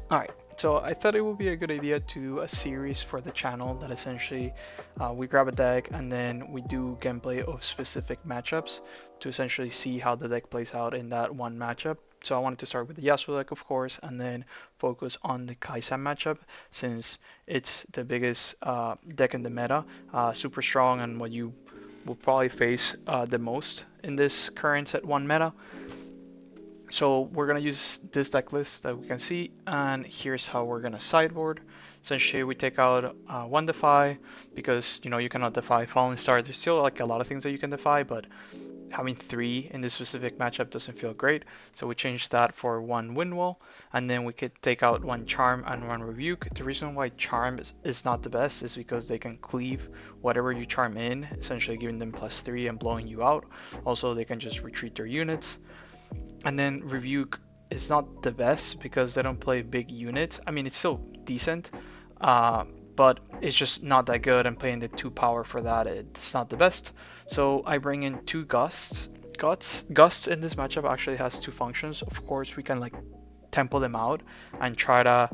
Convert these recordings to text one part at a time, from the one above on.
Alright, so I thought it would be a good idea to do a series for the channel that essentially we grab a deck and then we do gameplay of specific matchups to essentially see how the deck plays out in that one matchup. So I wanted to start with the Yasuo deck, of course, and then focus on the Kai'Sa matchup since it's the biggest deck in the meta, super strong, and what you will probably face the most in this current set 1 meta. So we're gonna use this deck list that we can see, and here's how we're gonna sideboard. Essentially, we take out one defy because you cannot defy Falling Star. There's still like a lot of things that you can defy, but having three in this specific matchup doesn't feel great. So we change that for one Windwall, and then we could take out one Charm and one Rebuke. The reason why Charm is not the best is because they can cleave whatever you charm in, essentially giving them +3 and blowing you out. Also, they can just retreat their units. And then Rebuke is not the best because they don't play big units. I mean, it's still decent, uh, but it's just not that good. And playing the 2 power for that, it's not the best. So I bring in 2 Gusts. Gusts in this matchup actually has 2 functions. Of course, we can like tempo them out and try to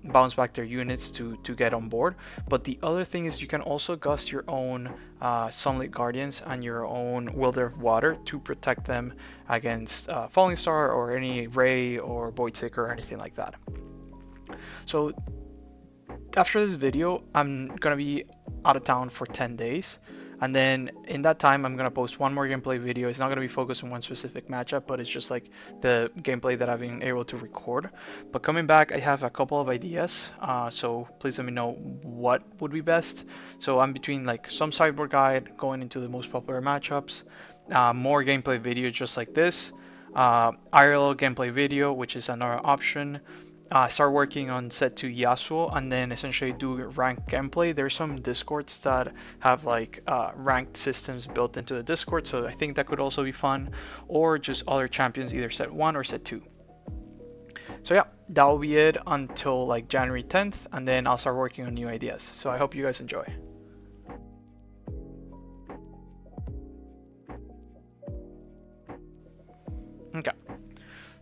bounce back their units to get on board. But the other thing is you can also gust your own Sunlit Guardians and your own Wielder of Water to protect them against Falling Star or any Ray or Voidseeker or anything like that. So after this video, I'm gonna be out of town for 10 days. And then in that time, I'm gonna post one more gameplay video. It's not gonna be focused on one specific matchup, but it's just like the gameplay that I've been able to record. But coming back, I have a couple of ideas. So please let me know what would be best. So I'm between like some sideboard guide, going into the most popular matchups, more gameplay video just like this, IRL gameplay video, which is another option. Start working on set 2 Yasuo and then essentially do ranked gameplay. There's some discords that have like ranked systems built into the discord, so I think that could also be fun, or just other champions, either set 1 or set 2. So yeah, that will be it until like January 10th, and then I'll start working on new ideas. So I hope you guys enjoy. Okay,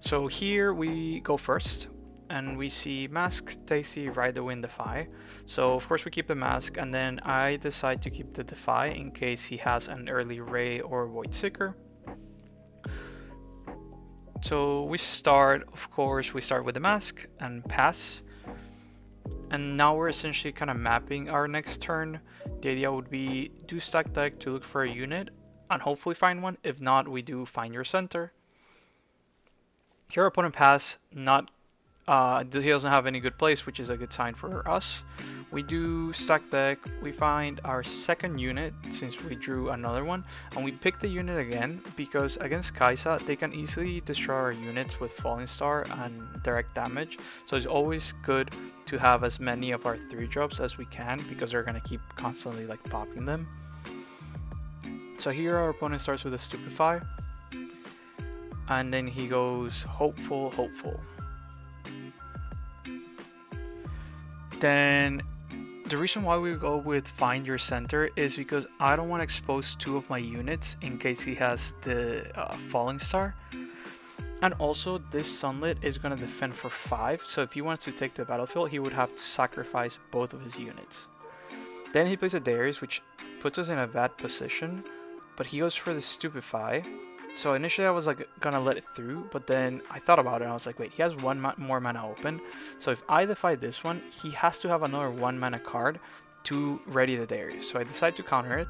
so here we go first, and we see Mask, Stacy, Ride the Wind, Defy. So of course we keep the Mask, and then I decide to keep the Defy in case he has an early Ray or Voidseeker. So we start, of course, we start with the Mask and pass. And now we're essentially kind of mapping our next turn. The idea would be do stack deck to look for a unit and hopefully find one. If not, we do find your center. Here opponent pass, not he doesn't have any good place, which is a good sign for us. We do stack deck, we find our second unit since we drew another one, and we pick the unit again because against Kai'Sa they can easily destroy our units with Falling Star and direct damage. So it's always good to have as many of our 3-drops as we can because they're gonna keep constantly like popping them. So here our opponent starts with a Stupefy, and then he goes Hopeful, Hopeful. Then the reason why we go with Find Your Center is because I don't want to expose 2 of my units in case he has the Falling Star. And also this Sunlit is going to defend for 5, so if he wants to take the battlefield, he would have to sacrifice both of his units. Then he plays a Darius, which puts us in a bad position, but he goes for the Stupefy. So initially I was like gonna let it through, but then I thought about it and I was like, wait, he has one more mana open. So if I defy this one, he has to have another 1 mana card to ready the Darius. So I decide to counter it.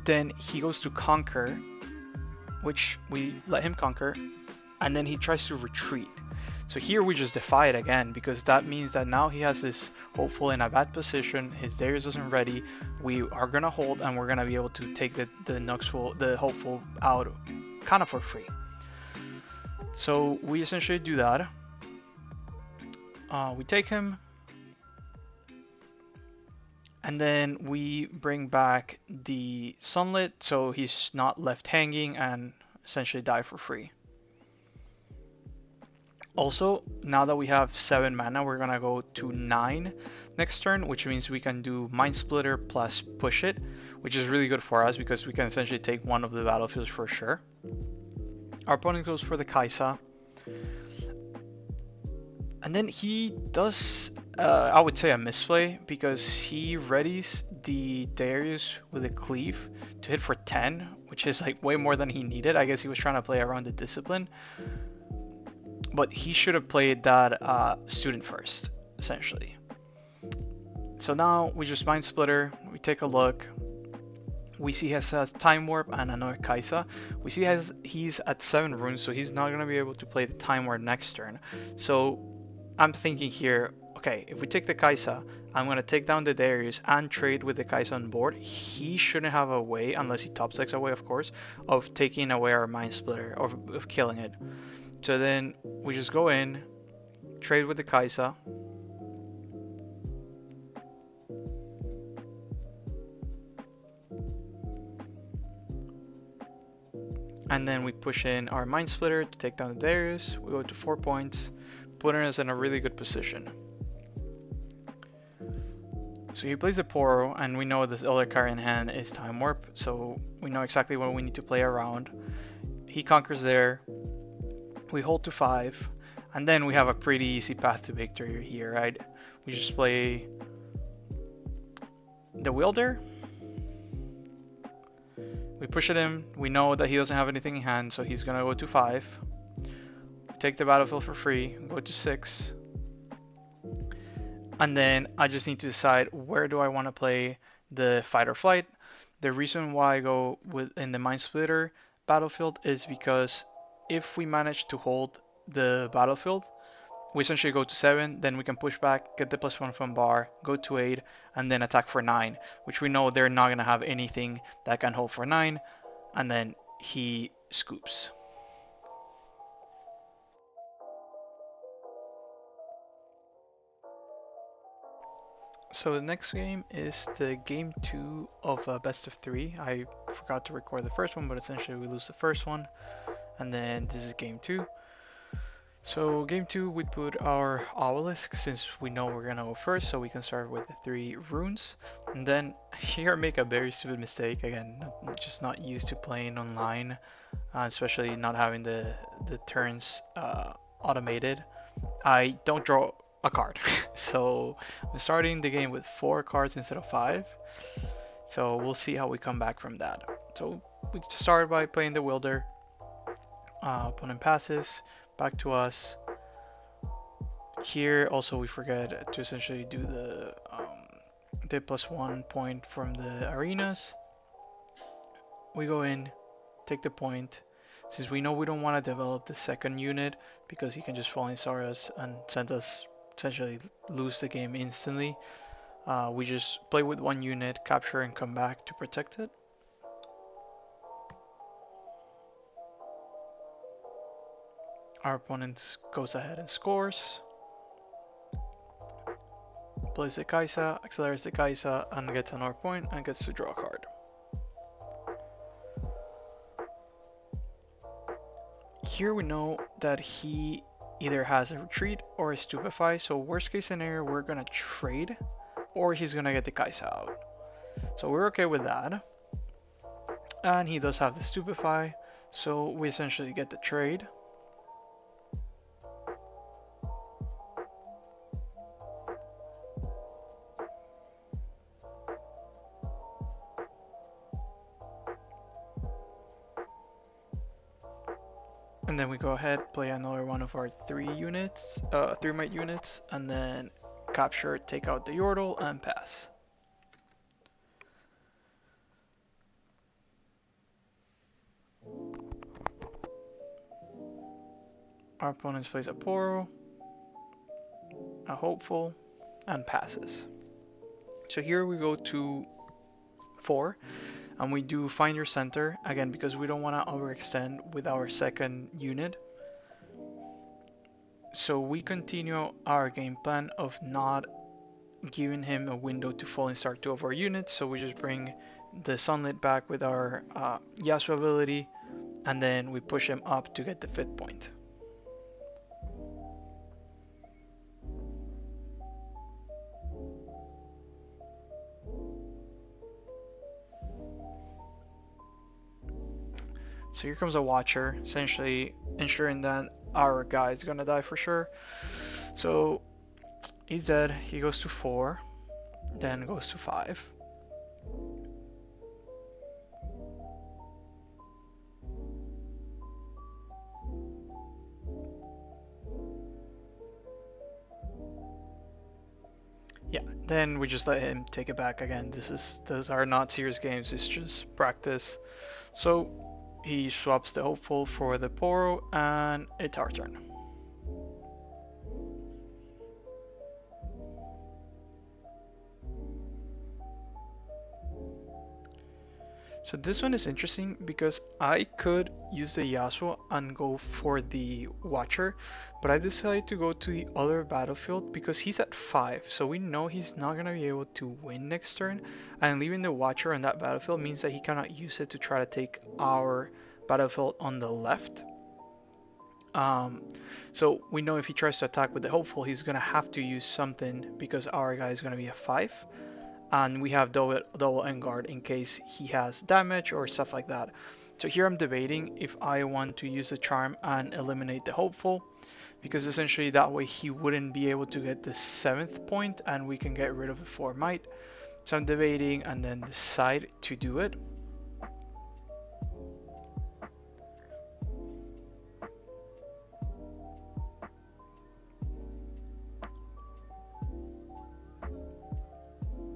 Then he goes to Conquer, which we let him conquer, and then he tries to retreat. So here we just defy it again because that means that now he has this Hopeful in a bad position, his Darius isn't ready, we are gonna hold and we're gonna be able to take the Hopeful out kind of for free. So we essentially do that. We take him, and then we bring back the Sunlit so he's not left hanging and essentially die for free. Also, now that we have 7 mana, we're gonna go to 9 next turn, which means we can do Mind Splitter plus Push It, which is really good for us because we can essentially take one of the battlefields for sure. Our opponent goes for the Kai'Sa. And then he does, I would say, a misplay because he readies the Darius with a cleave to hit for 10, which is like way more than he needed. I guess he was trying to play around the discipline, but he should have played that student first, essentially. So now we just Mind Splitter, we take a look. We see he has Time Warp and another Kaisa. We see he's at 7 runes, so he's not going to be able to play the Time Warp next turn. So I'm thinking here, okay, if we take the Kaisa, I'm going to take down the Darius and trade with the Kaisa on board. He shouldn't have a way, unless he top decks away, of course, of taking away our Mind Splitter, or of killing it. So then we just go in, trade with the Kaisa. And then we push in our Mind Splitter to take down the Darius. We go to 4 points, putting us in a really good position. So he plays the Poro, and we know this other card in hand is Time Warp, so we know exactly what we need to play around. He conquers there, we hold to 5, and then we have a pretty easy path to victory here, right? We just play the Wielder. We push it in, we know that he doesn't have anything in hand, so he's gonna go to 5. We take the battlefield for free, go to 6. And then I just need to decide where do I want to play the fight or flight. The reason why I go in the Mind Splitter battlefield is because if we manage to hold the battlefield, we essentially go to 7, then we can push back, get the +1 from bar, go to 8, and then attack for 9, which we know they're not going to have anything that can hold for 9, and then he scoops. So the next game is the game 2 of a best of 3. I forgot to record the first one, but essentially we lose the first one, and then this is game 2. So game 2 we put our obelisk since we know we're gonna go first, so we can start with the 3 runes. And then here I make a very stupid mistake again, just not used to playing online, especially not having the turns automated. I don't draw a card. So I'm starting the game with 4 cards instead of 5. So we'll see how we come back from that. So we start by playing the Wielder. Opponent passes, back to us. Here also we forget to essentially do the +1 point from the arenas. We go in, take the point. Since we know we don't want to develop the second unit because he can just Falling Star us and send us essentially lose the game instantly, we just play with 1 unit, capture and come back to protect it. Our opponent goes ahead and scores. Plays the Kaisa, accelerates the Kaisa, and gets another point and gets to draw a card. Here we know that he either has a retreat or a stupefy, so worst case scenario we're gonna trade, or he's gonna get the Kaisa out. So we're okay with that. And he does have the stupefy, so we essentially get the trade. And then we go ahead, play another one of our 3 units, 3 might units, and then capture, take out the Yordle, and pass. Our opponent plays a Poro, a Hopeful, and passes. So here we go to 4, and we do Find Your Center, again because we don't want to overextend with our second unit. So we continue our game plan of not giving him a window to Falling Star 2 of our units, so we just bring the Sunlit back with our Yasuo ability, and then we push him up to get the 5th point. So here comes a Watcher, essentially ensuring that our guy is gonna die for sure. So he's dead. He goes to 4, then goes to 5. Yeah, then we just let him take it back again. Those are not serious games, it's just practice. So he swaps the hopeful for the Poro, and it's our turn. So this one is interesting because I could use the Yasuo and go for the Watcher, but I decided to go to the other battlefield because he's at 5, so we know he's not going to be able to win next turn, and leaving the Watcher on that battlefield means that he cannot use it to try to take our battlefield on the left. Um, so we know if he tries to attack with the Hopeful, he's going to have to use something because our guy is going to be a 5. And we have double end guard in case he has damage or stuff like that. So here I'm debating if I want to use the charm and eliminate the hopeful, because essentially that way he wouldn't be able to get the 7th point and we can get rid of the 4 might. So I'm debating and then decide to do it.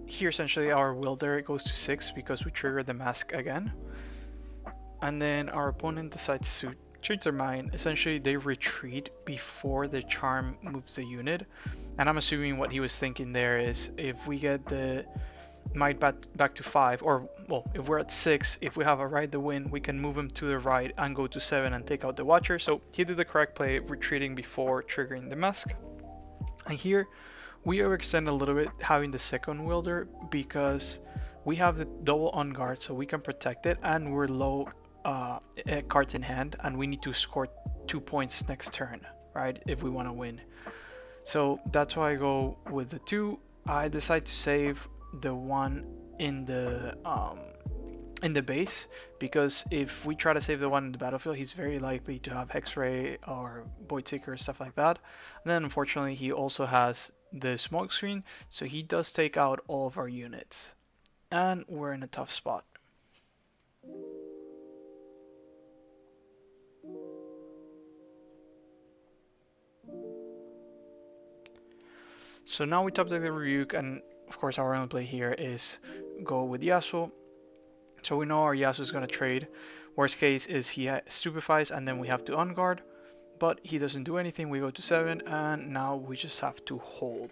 Here essentially our Wilder goes to 6 because we trigger the mask again. And then our opponent decides to change their mind. Essentially they retreat before the charm moves the unit. And I'm assuming what he was thinking there is if we get the might back to 5, or well, if we're at 6, if we have a right to win, we can move him to the right and go to 7 and take out the Watcher. So he did the correct play, retreating before triggering the mask. And here we overextend a little bit having the second wielder because we have the double on guard, so we can protect it, and we're low cards in hand, and we need to score 2 points next turn, right, if we want to win. So that's why I go with the 2. I decide to save the 1 in the base, because if we try to save the 1 in the battlefield, he's very likely to have Hexray or Voidseeker, stuff like that. And then unfortunately he also has the smoke screen, so he does take out all of our units, and we're in a tough spot. So now we top deck the Rebuke, and of course our only play here is go with Yasuo. So we know our Yasuo is going to trade. Worst case is he stupefies and then we have to unguard, but he doesn't do anything. We go to 7 and now we just have to hold.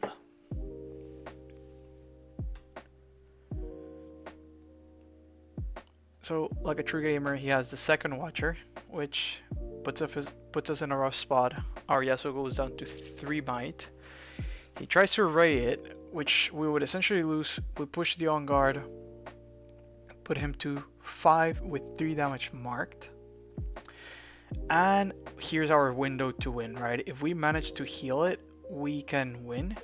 So like a true gamer, he has the second Watcher, which puts us in a rough spot. Our Yasuo goes down to 3 might. He tries to array it, which we would essentially lose. We push the on guard, put him to 5 with 3 damage marked. And here's our window to win, right? If we manage to heal it, we can win.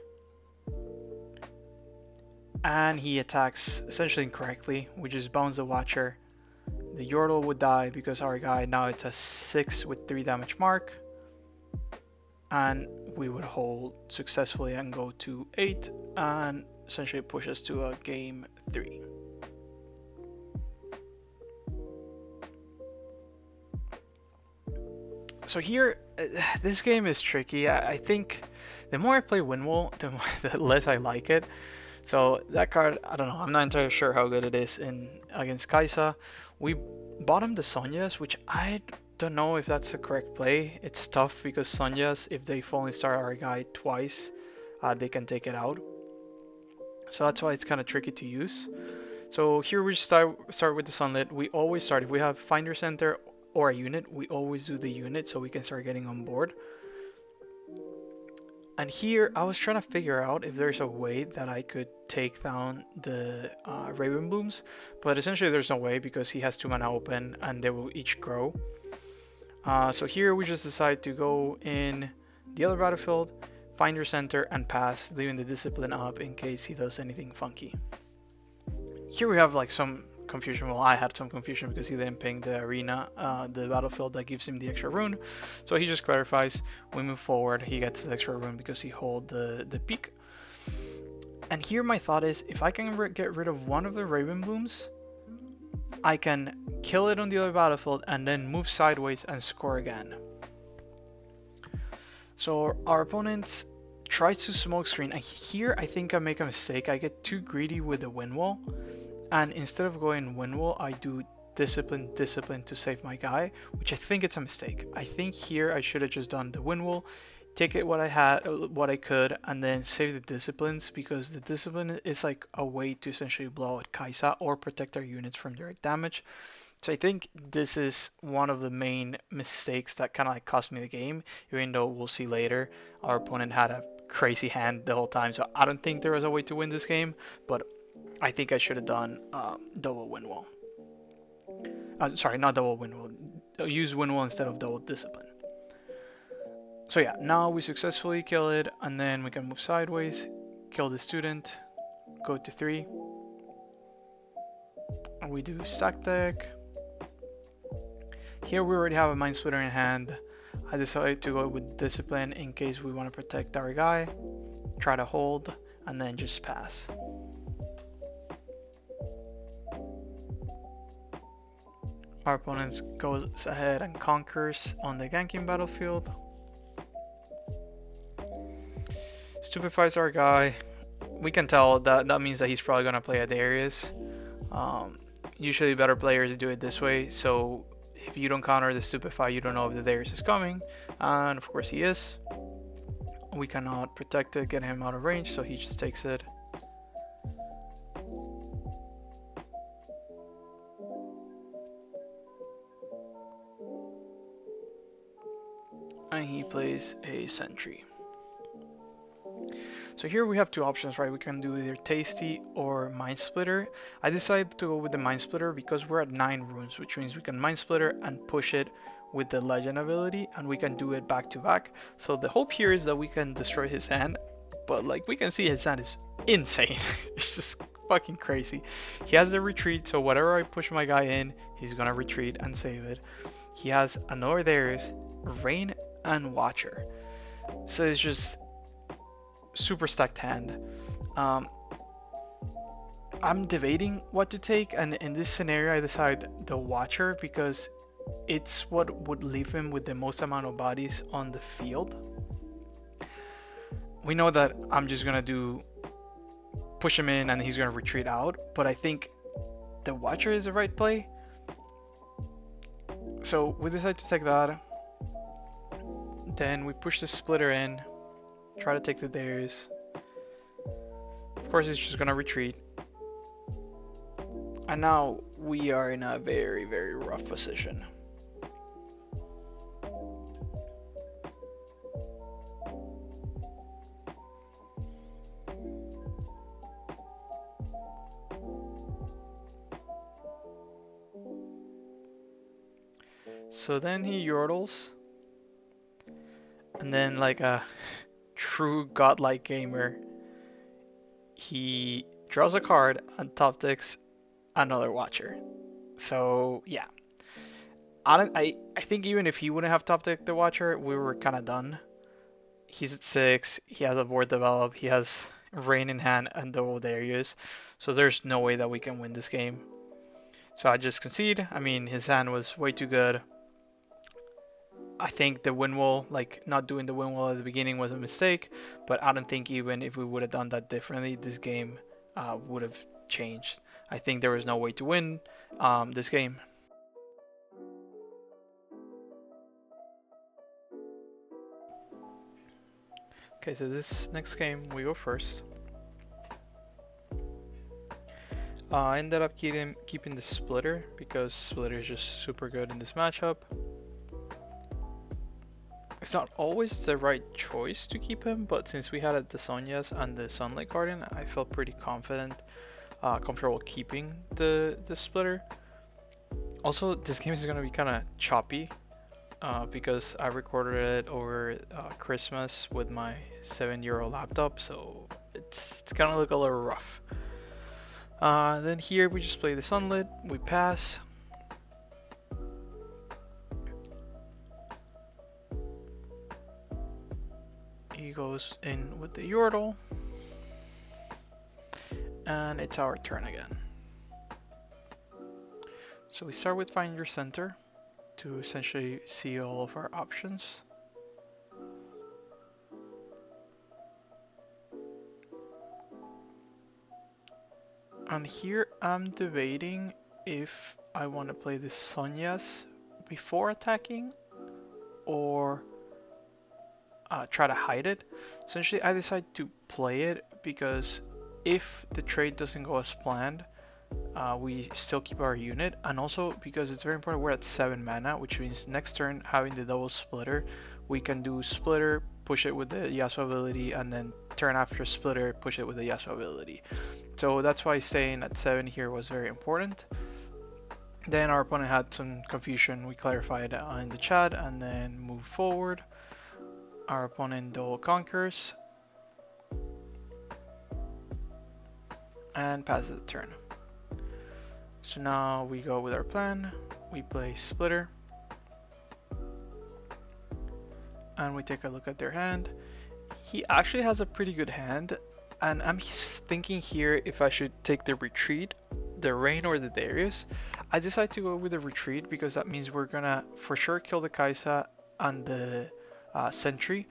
And he attacks essentially incorrectly. We just bounce the Watcher. The Yordle would die because our guy now it's a 6 with 3 damage mark. And we would hold successfully and go to 8 and essentially push us to a game 3. So here, this game is tricky. I think the more I play Windwall, the less I like it. So that card, I don't know, I'm not entirely sure how good it is against Kai'Sa. We bottomed the Sonyas, which I don't know if that's the correct play. It's tough because Sonyas, if they falling star our guy twice, they can take it out. So that's why it's kind of tricky to use. So here we start with the Sunlit. We always start, if we have Finder Center or a unit, we always do the unit so we can start getting on board. And here I was trying to figure out if there's a way that I could take down the Raven Blooms, but essentially there's no way because he has 2 mana open and they will each grow. So here we just decide to go in the other battlefield, find your center and pass, leaving the discipline up in case he does anything funky. Here we have like some confusion. Well, I had some confusion because he didn't ping the arena, the battlefield that gives him the extra rune. So he just clarifies. We move forward. He gets the extra rune because he hold the peak. And here my thought is, if I can get rid of one of the Raven Blooms, I can kill it on the other battlefield and then move sideways and score again. So our opponent tries to smoke screen, and here I think I make a mistake. I get too greedy with the wind wall, and instead of going wind wall, I do discipline to save my guy, which I think it's a mistake. I think here I should have just done the wind wall, take it what I could, and then save the disciplines, because the discipline is like a way to essentially blow out Kaisa or protect our units from direct damage. So I think this is one of the main mistakes that kind of like cost me the game, even though we'll see later our opponent had a crazy hand the whole time. So I don't think there was a way to win this game, but I think I should have done double wind wall. Sorry, not double wind wall. Use wind wall instead of double discipline. So yeah, now we successfully kill it, and then we can move sideways, kill the student, go to 3, and we do stack deck. Here we already have a Mind Splitter in hand. I decided to go with discipline in case we want to protect our guy, try to hold, and then just pass. Our opponent goes ahead and conquers on the ganking battlefield. Stupefies our guy. We can tell that means that he's probably going to play a Darius. Usually better players do it this way, so if you don't counter the Stupefy, you don't know if the Darius is coming, and of course he is. We cannot protect it, get him out of range, so he just takes it. And he plays a sentry. So here we have two options, right? We can do either Tasty or Mind Splitter. I decided to go with the Mind Splitter because we're at 9 runes, which means we can Mind Splitter and push it with the Legend ability, and we can do it back to back. So the hope here is that we can destroy his hand, but like we can see his hand is insane. It's just fucking crazy. He has the retreat, so whatever I push my guy in, he's gonna retreat and save it. He has another Darius, Rain, and Watcher. So it's just super stacked hand. I'm debating what to take, and in this scenario I decide the Watcher because it's what would leave him with the most amount of bodies on the field. We know that I'm just gonna push him in and he's gonna retreat out, but I think the Watcher is the right play. So we decide to take that. Then we push the Splitter in, try to take the Darius. Of course he's just gonna retreat. And now we are in a very, very rough position. So then he yordles, and then like a true godlike gamer, he draws a card and top decks another Watcher. So yeah, I think even if he wouldn't have top decked the Watcher, we were kind of done. He's at 6, he has a board develop, he has Rain in hand and double Darius, so there's no way that we can win this game. So I just concede. I mean, his hand was way too good. I think the wind wall, like not doing the wind wall at the beginning, was a mistake, but I don't think even if we would have done that differently, this game would have changed. I think there was no way to win this game. Okay, so this next game we go first. I ended up keeping the Splitter because Splitter is just super good in this matchup. It's not always the right choice to keep him, but since we had the Sonyas and the Sunlight Guardian, I felt pretty comfortable keeping the Splitter. Also, this game is gonna be kind of choppy because I recorded it over Christmas with my 7-year-old laptop, so it's gonna look a little rough. Then here we just play the Sunlit, we pass. He goes in with the Yordle. And it's our turn again. So we start with Find Your Center to essentially see all of our options. And here I'm debating if I want to play the Sonyas before attacking or try to hide it. Essentially I decide to play it because if the trade doesn't go as planned, we still keep our unit, and also because it's very important, we're at 7 mana, which means next turn having the double splitter, we can do splitter, push it with the Yasuo ability, and then turn after splitter, push it with the Yasuo ability. So that's why staying at 7 here was very important. Then our opponent had some confusion, we clarified in the chat, and then move forward. Our opponent double conquers and passes the turn. So now we go with our plan, we play splitter, and we take a look at their hand. He actually has a pretty good hand, and I'm thinking here if I should take the retreat, the Rain, or the Darius. I decide to go with the retreat because that means we're gonna for sure kill the Kaisa and the Sentry.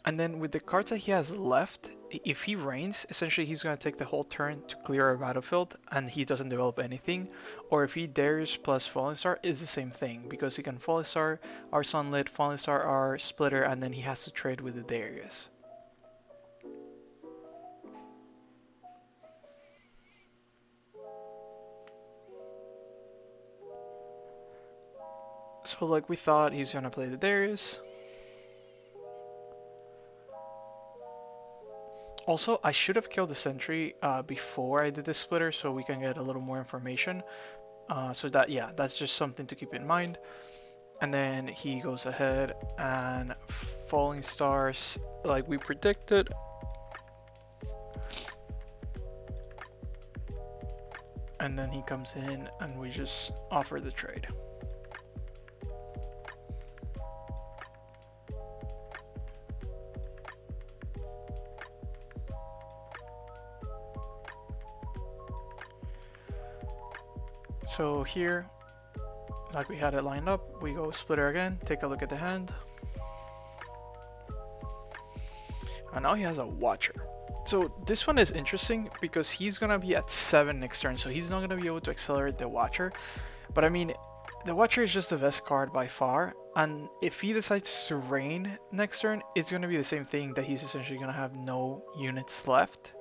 And then with the cards that he has left, if he reigns, essentially he's going to take the whole turn to clear our battlefield and he doesn't develop anything. Or if he Darius plus Fallen Star is the same thing, because he can Fallen Star our Sunlit, Fallen Star our Splitter, and then he has to trade with the Darius. So like we thought, he's going to play the Darius. Also, I should have killed the Sentry before I did the Splitter so we can get a little more information. So that, yeah, that's just something to keep in mind. And then he goes ahead and Falling Stars like we predicted. And then he comes in and we just offer the trade. So here, like we had it lined up, we go Splitter again, take a look at the hand. And now he has a Watcher. So this one is interesting because he's gonna be at 7 next turn, so he's not gonna be able to accelerate the Watcher. But I mean, the Watcher is just the best card by far, and if he decides to Rain next turn, it's gonna be the same thing, that he's essentially gonna have no units left,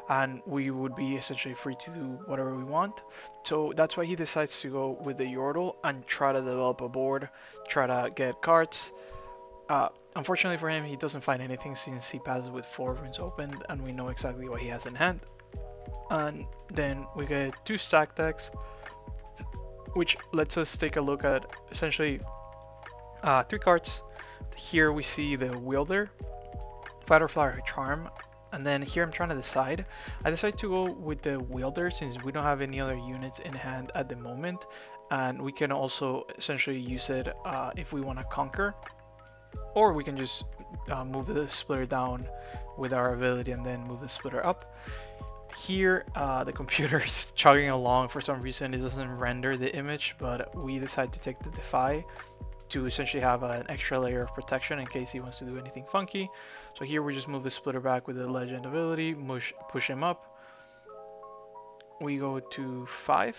and we would be essentially free to do whatever we want. So that's why he decides to go with the Yordle and try to develop a board, try to get cards. Unfortunately for him, he doesn't find anything since he passes with 4 runes opened, and we know exactly what he has in hand. And then we get 2 stack decks, which lets us take a look at essentially 3 cards. Here we see the Wielder, Fighter Flower Charm, and then here I'm trying to decide. I decided to go with the Wielder since we don't have any other units in hand at the moment, and we can also essentially use it if we want to conquer, or we can just move the Splitter down with our ability and then move the Splitter up. Here the computer is chugging along. For some reason it doesn't render the image, but we decide to take the Defy to essentially have an extra layer of protection in case he wants to do anything funky. So here we just move the Splitter back with the Legend ability, push him up. We go to 5,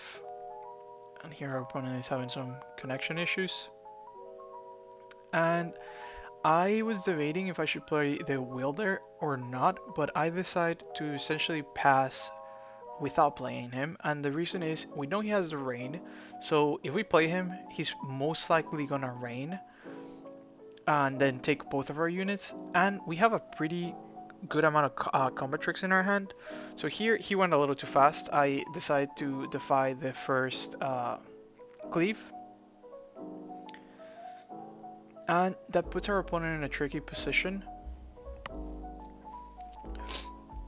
and here our opponent is having some connection issues. And I was debating if I should play the Wielder or not, but I decided to essentially pass without playing him, and the reason is we know he has the Rain, so if we play him, he's most likely gonna Rain and then take both of our units, and we have a pretty good amount of combat tricks in our hand. So here he went a little too fast. I decided to defy the first cleave, and that puts our opponent in a tricky position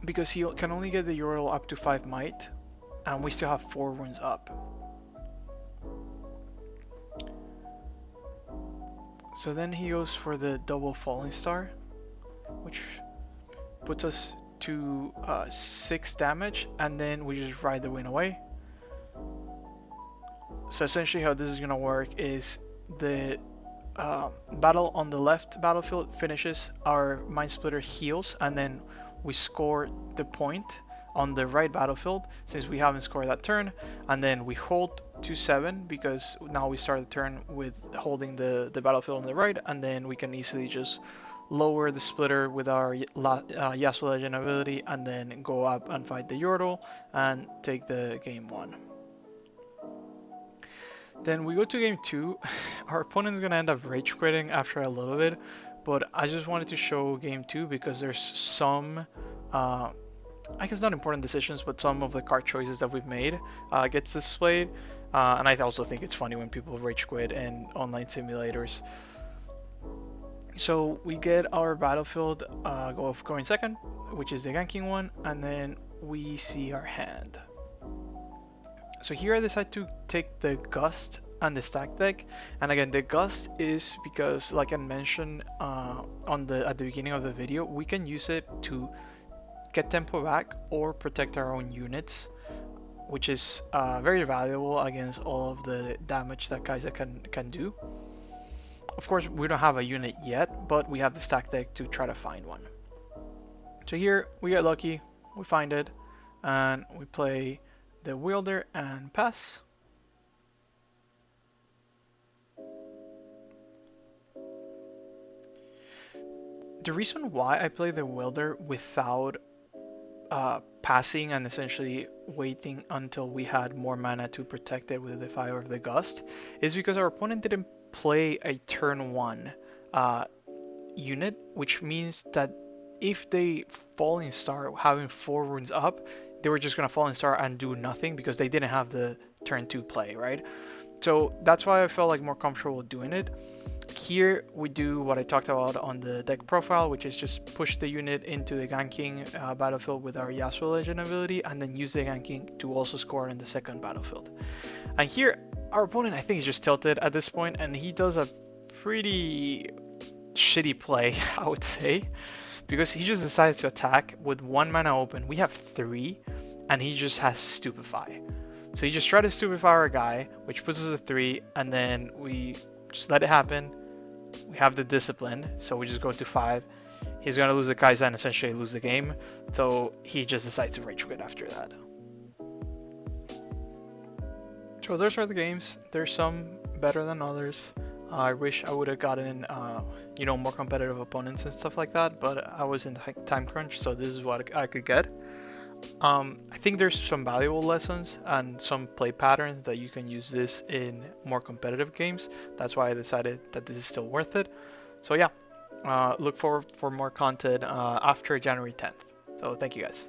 because he can only get the Yordle up to 5 might, and we still have 4 runes up. So then he goes for the double falling star, which puts us to 6 damage, and then we just ride the win away. So essentially how this is going to work is the battle on the left battlefield finishes, our Mind Splitter heals, and then we score the point on the right battlefield since we haven't scored that turn, and then we hold to 7 because now we start the turn with holding the battlefield on the right, and then we can easily just lower the splitter with our Yasuo Legend ability and then go up and fight the Yordle and take the game 1. Then we go to game 2. Our opponent's gonna end up rage quitting after a little bit, but I just wanted to show game 2 because there's some, I guess not important decisions, but some of the card choices that we've made gets displayed. And I also think it's funny when people rage quit in online simulators. So we get our battlefield going second, which is the ganking one, and then we see our hand. So here I decide to take the Gust and the stack deck, and again the Gust is because, like I mentioned at the beginning of the video, we can use it to get tempo back or protect our own units, which is very valuable against all of the damage that Kai'Sa can do. Of course we don't have a unit yet, but we have the stack deck to try to find one. So here we get lucky, we find it, and we play the Wielder and pass. The reason why I play the Wielder without passing and essentially waiting until we had more mana to protect it with the Fire of the Gust is because our opponent didn't play a turn 1 unit, which means that if they Falling Star having 4 runes up, they were just gonna Falling Star and do nothing because they didn't have the turn 2 play, right? So that's why I felt like more comfortable doing it. Here we do what I talked about on the deck profile, which is just push the unit into the ganking battlefield with our Yasuo Legend ability, and then use the ganking to also score in the second battlefield. And here our opponent, I think, is just tilted at this point, and he does a pretty shitty play, I would say, because he just decides to attack with 1 mana open. We have 3, and he just has Stupefy. So he just tried to Stupefy our guy, which puts us at 3, and then we just let it happen. We have the Discipline, so we just go to 5. He's gonna lose the Kai'Sa and essentially lose the game, so he just decides to rage quit after that. So those are the games. There's some better than others. I wish I would have gotten more competitive opponents and stuff like that, but I was in time crunch, so this is what I could get. I think there's some valuable lessons and some play patterns that you can use this in more competitive games. That's why I decided that this is still worth it. So yeah, look forward for more content after January 10th. So thank you guys.